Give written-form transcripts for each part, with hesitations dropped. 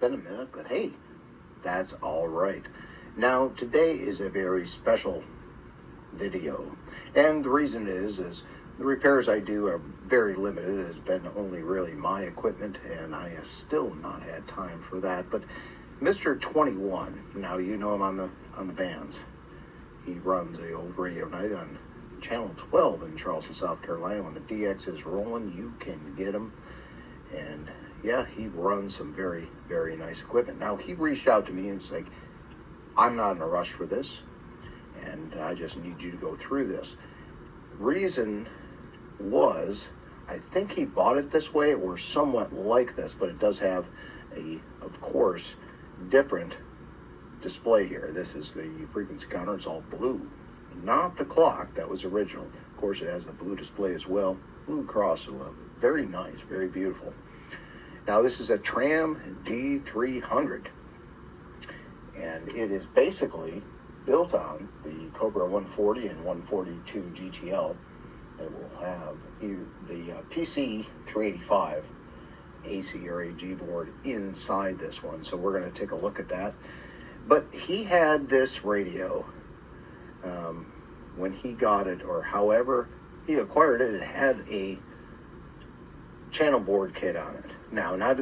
been a minute, but hey, that's all right. Now, today is a very special video, and the reason is the repairs I do are very limited. It has been only really my equipment, and I have still not had time for that. But Mr. 21, now you know him on the bands. He runs a old radio night on Channel 12 in Charleston, South Carolina. When the DX is rolling, you can get him. And yeah, he runs some very, very nice equipment. Now, he reached out to me and was like, I'm not in a rush for this, and I just need you to go through this. Reason was, I think he bought it this way or somewhat like this, but it does have a, of course, different display here. This is the frequency counter. It's all blue, not the clock that was original. Of course, it has the blue display as well. Blue cross, very nice, very beautiful. Now, this is a Tram D300, and it is basically built on the Cobra 140 and 142 GTL. It will have the PC 385 AC or AG board inside this one, so we're going to take a look at that. But he had this radio when he got it, or however he acquired it. It had a channel board kit on it. Now, not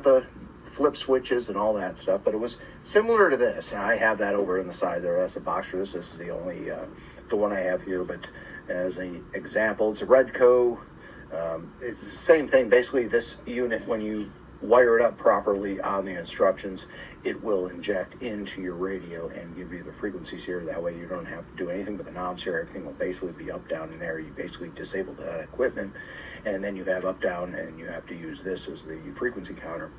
the flip switches and all that stuff, but it was similar to this. And I have that over in the side there. That's the box for this. This is the only the one I have here. But as an example, it's a Redco. It's the same thing. Basically, this unit, when you wire it up properly on the instructions, it will inject into your radio and give you the frequencies here. That way you don't have to do anything with the knobs here. Everything will basically be up, down, in there. You basically disable that equipment, and then you have up, down, and you have to use this as the frequency counter.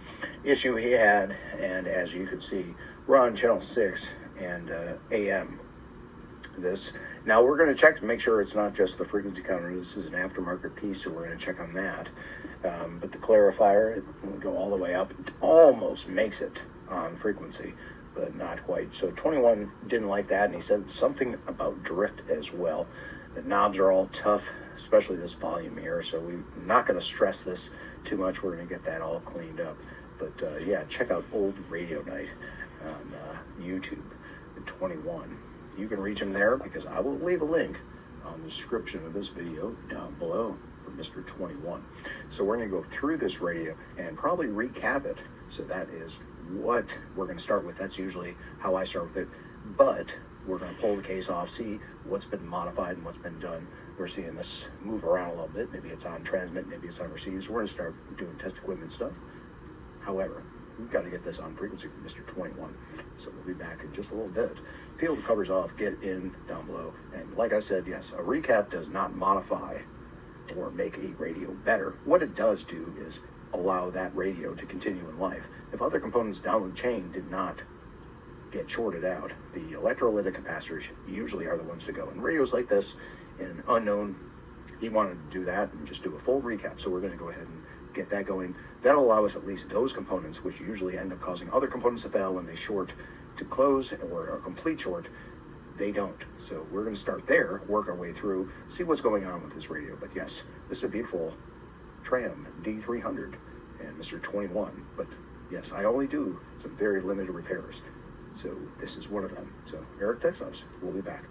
Issue he had, and as you can see, we're on channel 6 and AM. This. Now we're going to check to make sure it's not just the frequency counter. This is an aftermarket piece, so we're going to check on that. But the clarifier, it will go all the way up. It almost makes it on frequency, but not quite. So 21 didn't like that, and he said something about drift as well. The knobs are all tough, especially this volume here, so we're not going to stress this too much. We're going to get that all cleaned up. But yeah, check out Old Radio Night on YouTube at 21. You can reach him there, because I will leave a link on the description of this video down below for Mr. 21. So we're going to go through this radio and probably recap it. So that is what we're going to start with. That's usually how I start with it. But we're going to pull the case off, see what's been modified and what's been done. We're seeing this move around a little bit. Maybe it's on transmit, maybe it's on receive. So we're going to start doing test equipment stuff. However, we've got to get this on frequency for Mr. 21. So we'll be back in just a little bit. Peel the covers off, get in down below. And like I said, yes, a recap does not modify or make a radio better. What it does do is allow that radio to continue in life. If other components down the chain did not get shorted out, the electrolytic capacitors usually are the ones to go. And radios like this, in unknown, he wanted to do that and just do a full recap. So we're going to go ahead and get that going. That'll allow us at least those components, which usually end up causing other components to fail when they short, to close, or a complete short. They don't. So we're going to start there, work our way through, see what's going on with this radio. But yes, this is a beautiful Tram D300 and Mr. 21. But yes, I only do some very limited repairs. So this is one of them. So Eric Texas, we'll be back.